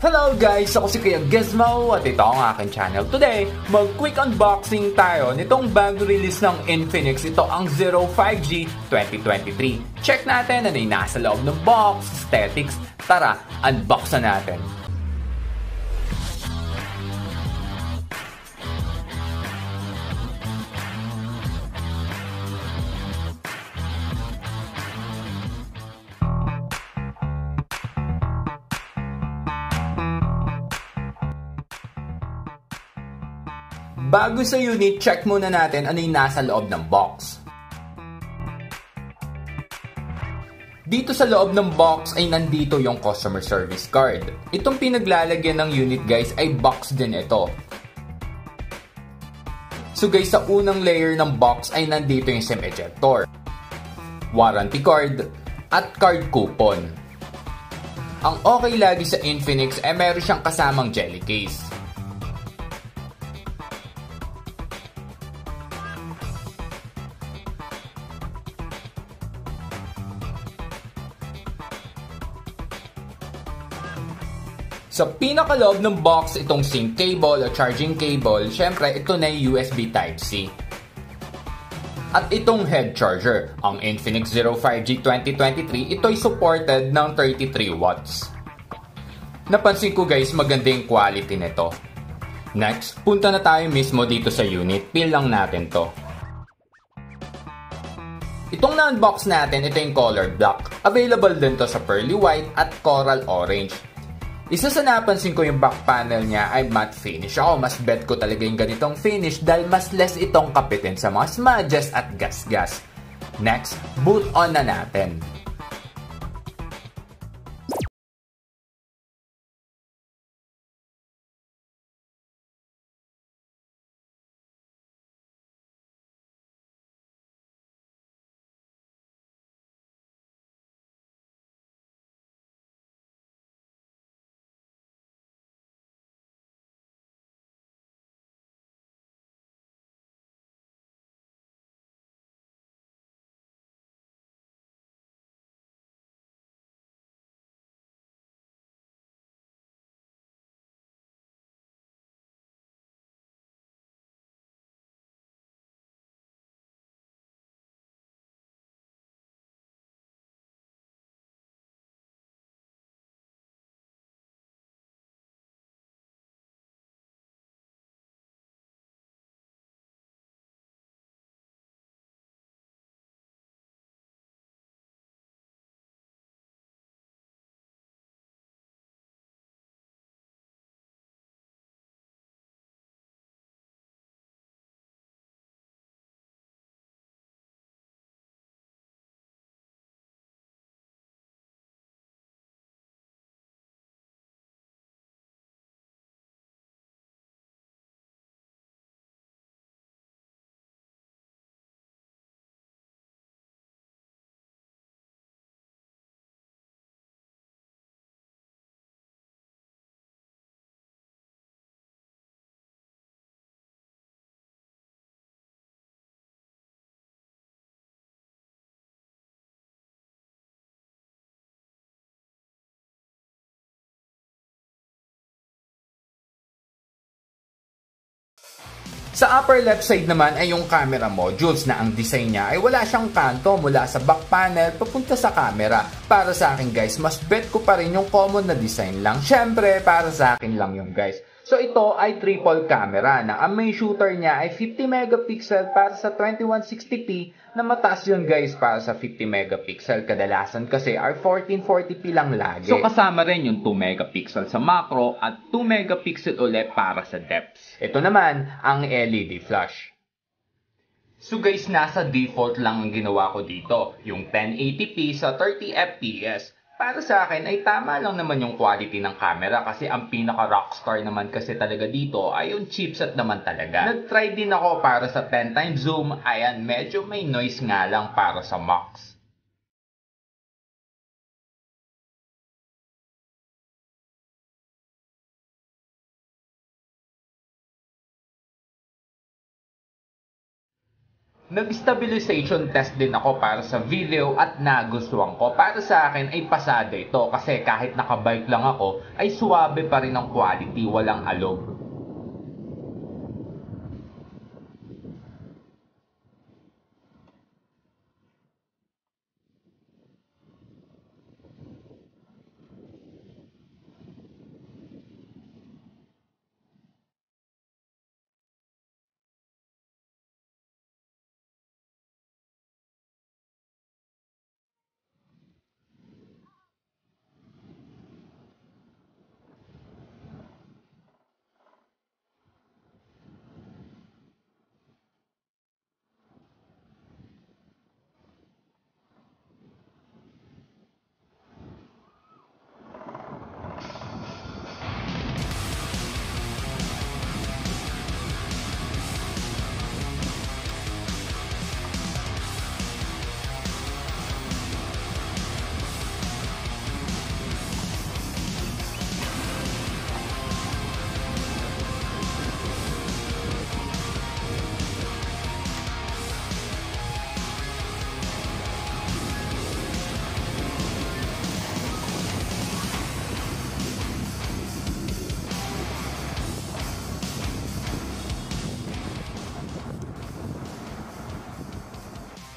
Hello guys! Ako si Kuya Gizmo at ito ang aking channel. Today, mag-quick unboxing tayo nitong bago release ng Infinix. Ito ang Zero 5G 2023. Check natin ano yung nasa loob ng box, aesthetics. Tara, unbox na natin. Bago sa unit, check muna natin ano yung nasa loob ng box. Dito sa loob ng box ay nandito yung customer service card. Itong pinaglalagyan ng unit guys ay box din ito. So guys, sa unang layer ng box ay nandito yung SIM ejector, warranty card, at card coupon. Ang okay lagi sa Infinix ay meron siyang kasamang jelly case. Sa pinakaloob ng box, itong sync cable o charging cable, syempre ito na yung USB Type-C. At itong head charger, ang Infinix Zero 5G 2023, ito'y supported ng 33 watts. Napansin ko guys, maganda yung quality nito. Next, punta na tayo mismo dito sa unit, peel lang natin to. Itong na-unbox natin, ito yung color black. Available din to sa pearly white at coral orange. Isa sa napansin ko yung back panel niya ay matte finish. Ako, mas bet ko talaga yung ganitong finish dahil mas less itong kapitin sa mga smudges at gas-gas. Next, boot on na natin. Sa upper left side naman ay yung camera modules na ang design niya ay wala siyang kanto mula sa back panel papunta sa camera. Para sa akin guys, mas bet ko pa rin yung common na design lang. Syempre, para sa akin lang yung guys. So ito ay triple camera na ang main shooter niya ay 50 megapixel para sa 2160p na mataas yun guys para sa 50 megapixel. Kadalasan kasi are 1440p lang lagi. So kasama rin yung 2 megapixel sa macro at 2 megapixel ulit para sa depth. Ito naman ang LED flash. So guys, nasa default lang ang ginawa ko dito, yung 1080p sa 30 fps. Para sa akin ay tama lang naman yung quality ng camera kasi ang pinaka rockstar naman kasi talaga dito ay yung chipset naman talaga. Nag-try din ako para sa 10x zoom, ayan medyo may noise nga lang para sa max. Nag-stabilization test din ako para sa video at nagustuhan ko. Para sa akin ay pasada ito kasi kahit nakabike lang ako ay suwabe pa rin ang quality, walang alog.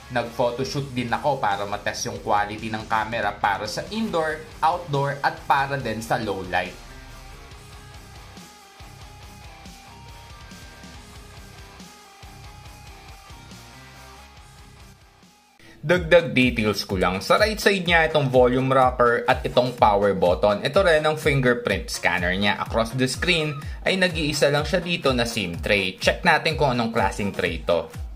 Nag-photoshoot din ako para matest yung quality ng camera para sa indoor, outdoor at para din sa low light. Dagdag details ko lang, sa right side niya itong volume rocker at itong power button. Ito rin ang fingerprint scanner niya. Across the screen ay nag-iisa lang siya dito na SIM tray. Check natin kung anong klaseng tray ito.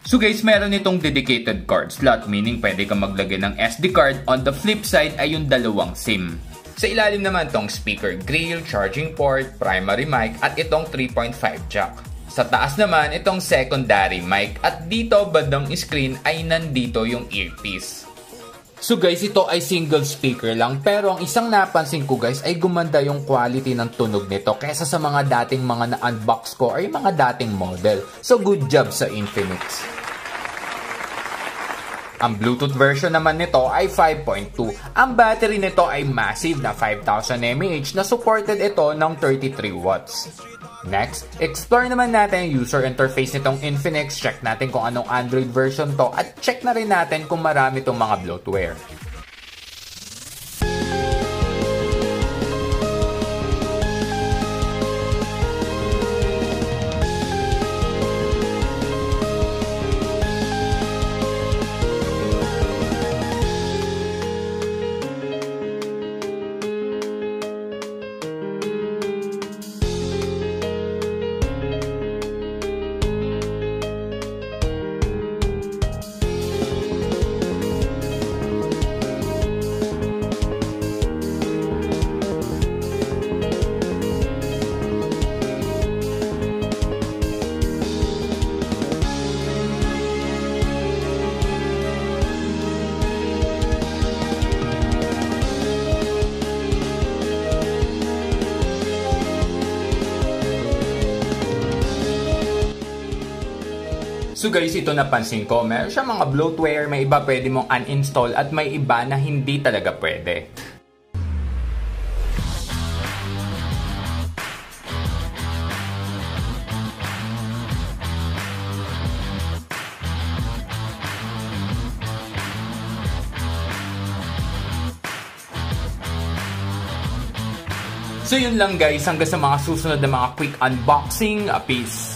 So guys, meron itong dedicated card slot, meaning pwede kang maglagay ng SD card. On the flip side ay yung dalawang SIM. Sa ilalim naman itong speaker grill, charging port, primary mic at itong 3.5 jack. Sa taas naman itong secondary mic at dito bandang screen ay nandito yung earpiece. So guys, ito ay single speaker lang pero ang isang napansin ko guys ay gumanda yung quality ng tunog nito kaysa sa mga dating mga na-unbox ko or yung mga dating model. So good job sa Infinix. Ang Bluetooth version naman nito ay 5.2. Ang battery nito ay massive na 5000 mAh na supported ito ng 33 watts. Next, explore naman natin yung user interface nitong Infinix. Check natin kung anong Android version to at check na rin natin kung marami itong mga bloatware. So guys, ito napansin ko, meron siya mga bloatware, may iba pwede mong uninstall at may iba na hindi talaga pwede. So yun lang guys, hanggang sa mga susunod na mga quick unboxing. Peace!